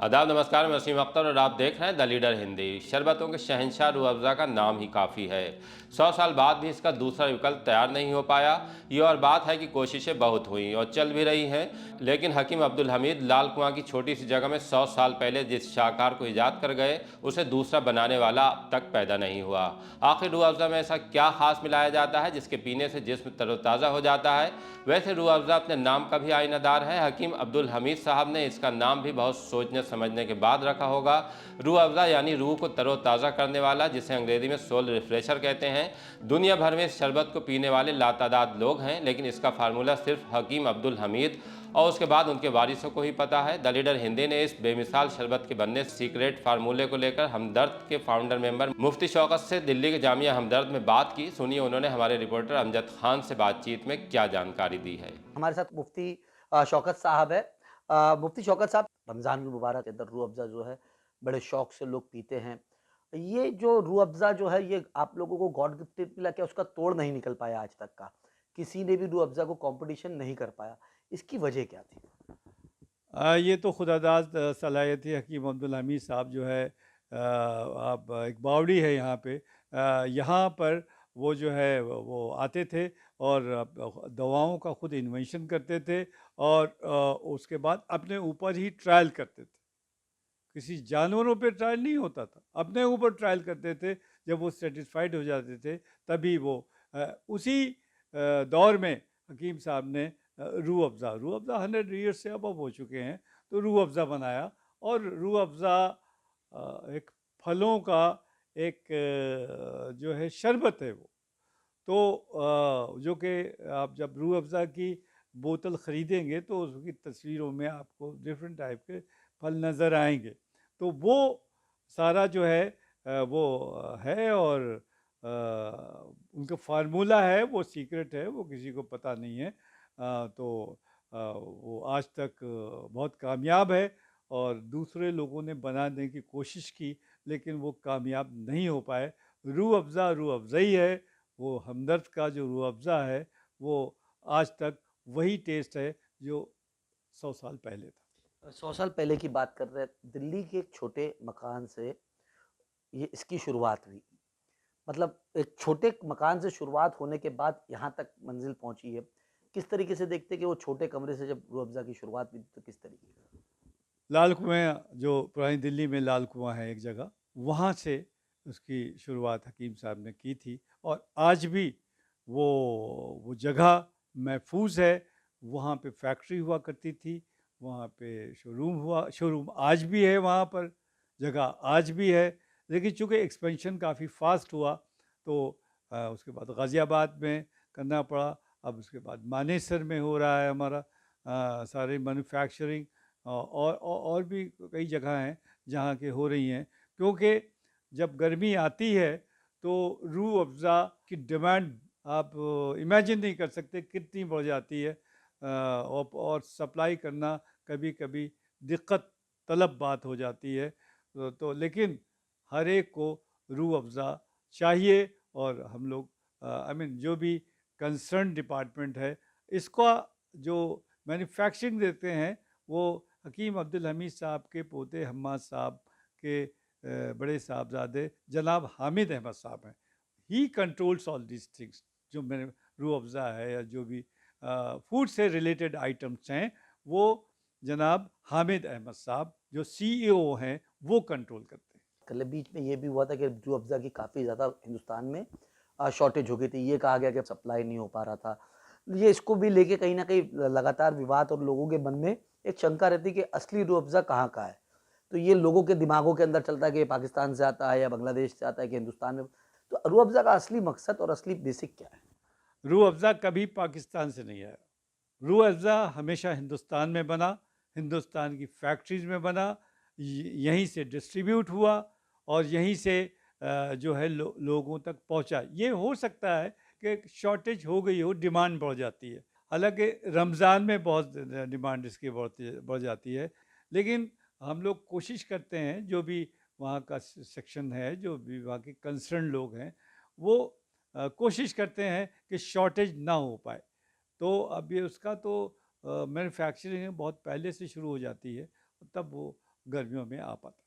आदाब नमस्कार, मैं वसीम अख्तर और आप देख रहे हैं द लीडर हिंदी। शरबतों के शहंशाह रूह अफ़ज़ा का नाम ही काफ़ी है। 100 साल बाद भी इसका दूसरा विकल्प तैयार नहीं हो पाया। ये और बात है कि कोशिशें बहुत हुई और चल भी रही हैं, लेकिन हकीम अब्दुल हमीद लाल कुआं की छोटी सी जगह में 100 साल पहले जिस शाहकार को ईजाद कर गए, उसे दूसरा बनाने वाला अब तक पैदा नहीं हुआ। आखिर रूह अफ़ज़ा में ऐसा क्या खास मिलाया जाता है जिसके पीने से जिस्म तरोताज़ा हो जाता है? वैसे रूह अफ़ज़ा अपने नाम का भी आईनादार है। हकीम अब्दुल हमीद साहब ने इसका नाम भी बहुत सोचने समझने के बाद रखा होगा। रूह अफ़ज़ा यानी रूह को तरोताज़ा करने वाला, जिसे अंग्रेज़ी में सोल रिफ्रेशर कहते हैं। दुनिया भर में इस शरबत को पीने वाले लातादाद लोग हैं, लेकिन इसका फार्मूला सिर्फ हकीम अब्दुल हमीद और उसके बाद उनके वारिसों को ही पता है। द लीडर हिंदी ने इस बेमिसाल शरबत के बनने सीक्रेट फार्मूले को लेकर हमदर्द के फाउंडर मेंबर मुफ्ती शौकत से दिल्ली के जामिया हमदर्द में बात की। सुनिए उन्होंने हमारे रिपोर्टर अमजद खान से बातचीत में क्या जानकारी दी है। हमारे साथ मुफ्ती शौकत साहब है। मुफ्ती शौकत साहब, रमज़ान मुबारक के अंदर रूह अफ़ज़ा जो है बड़े शौक से लोग पीते हैं। ये जो रूह अफ़ज़ा जो है ये आप लोगों को गॉड गिफ्टेड मिला, क्या उसका तोड़ नहीं निकल पाया आज तक का? किसी ने भी रूह अफ़ज़ा को कॉम्पिटिशन नहीं कर पाया। इसकी वजह क्या थी? ये तो खुदादाद सलाहियत है हकीम अब्दुल हमीद साहब जो है। आप एक बावड़ी है यहाँ पे। यहाँ पर वो जो है वो आते थे और दवाओं का खुद इन्वेंशन करते थे और उसके बाद अपने ऊपर ही ट्रायल करते थे। किसी जानवरों पे ट्रायल नहीं होता था, अपने ऊपर ट्रायल करते थे। जब वो सेटिस्फाइड हो जाते थे तभी वो उसी दौर में हकीम साहब ने रूह अफ़ज़ा 100 ईयर्स से अब हो चुके हैं, तो रूह अफ़ज़ा बनाया। और रूह अफ़ज़ा एक फलों का एक जो है शरबत है वो। तो जो कि आप जब रूह अफ़ज़ा की बोतल ख़रीदेंगे तो उसकी तस्वीरों में आपको डिफरेंट टाइप के फल नज़र आएंगे। तो वो सारा जो है वो है। और उनका फार्मूला है वो सीक्रेट है, वो किसी को पता नहीं है। तो वो आज तक बहुत कामयाब है और दूसरे लोगों ने बनाने की कोशिश की, लेकिन वो कामयाब नहीं हो पाए। रूह अफ़ज़ा ही है। वो हमदर्द का जो रूह अफ़ज़ा है वो आज तक वही टेस्ट है जो 100 साल पहले था। 100 साल पहले की बात कर रहे हैं। दिल्ली के एक छोटे मकान से ये इसकी शुरुआत हुई। मतलब एक छोटे मकान से शुरुआत होने के बाद यहाँ तक मंज़िल पहुँची है। किस तरीके से देखते हैं कि वो छोटे कमरे से जब रूह अफ़ज़ा की शुरुआत हुई तो किस तरीके से? लाल कुआँ, जो पुरानी दिल्ली में लाल कुआँ है एक जगह, वहाँ से उसकी शुरुआत हकीम साहब ने की थी। और आज भी वो वो जगह महफूज है। वहाँ पे फैक्ट्री हुआ करती थी, वहाँ पे शोरूम आज भी है वहाँ पर, जगह आज भी है। लेकिन चूँकि एक्सपेंशन काफ़ी फास्ट हुआ तो उसके बाद गाज़ियाबाद में करना पड़ा। अब उसके बाद मानेसर में हो रहा है हमारा सारे मैन्युफैक्चरिंग। और भी कई जगह हैं जहाँ के हो रही हैं, क्योंकि जब गर्मी आती है तो रूह अफ़ज़ा की डिमांड आप इमेजिन नहीं कर सकते कितनी बढ़ जाती है। और सप्लाई करना कभी कभी दिक्कत तलब बात हो जाती है। तो लेकिन हर एक को रूह अफ़ज़ा चाहिए। और हम लोग आई मीन जो भी कंसर्न डिपार्टमेंट है, इसका जो मैन्युफैक्चरिंग देते हैं वो हकीम अब्दुल हमीद साहब के पोते हम्माद साहब के बड़े साहबजादे जनाब हामिद अहमद साहब हैं। ही कंट्रोल्स ऑल दिस थिंग्स। जो मैंने रूह अफ़ज़ा है या जो भी फूड से रिलेटेड आइटम्स हैं, वो जनाब हामिद अहमद साहब जो सीईओ हैं वो कंट्रोल करते हैं। कल बीच में ये भी हुआ था कि रूह अफ़ज़ा की काफ़ी ज़्यादा हिंदुस्तान में शॉर्टेज हो गई थी। ये कहा गया कि सप्लाई नहीं हो पा रहा था। ये इसको भी लेके कहीं न कहीं लगातार विवाद और लोगों के मन में एक शंका रहती है कि असली रूह अफ़ज़ा कहाँ का है? तो ये लोगों के दिमागों के अंदर चलता है कि ये पाकिस्तान से आता है या बांग्लादेश से आता है कि हिंदुस्तान में। तो रूह अफ़ज़ा का असली मकसद और असली बेसिक क्या है? रूह अफ़ज़ा कभी पाकिस्तान से नहीं आया। रूह अफ़ज़ा हमेशा हिंदुस्तान में बना, हिंदुस्तान की फैक्ट्रीज़ में बना, यहीं से डिस्ट्रीब्यूट हुआ और यहीं से जो है लोगों तक पहुंचा। ये हो सकता है कि शॉर्टेज हो गई हो, डिमांड बढ़ जाती है। हालांकि रमज़ान में बहुत डिमांड इसकी बढ़ जाती है। लेकिन हम लोग कोशिश करते हैं, जो भी वहाँ का सेक्शन है, जो भी वहाँ के कंसर्न लोग हैं, वो कोशिश करते हैं कि शॉर्टेज ना हो पाए। तो अब ये उसका तो मैन्युफैक्चरिंग बहुत पहले से शुरू हो जाती है, तब वो गर्मियों में आ पाता।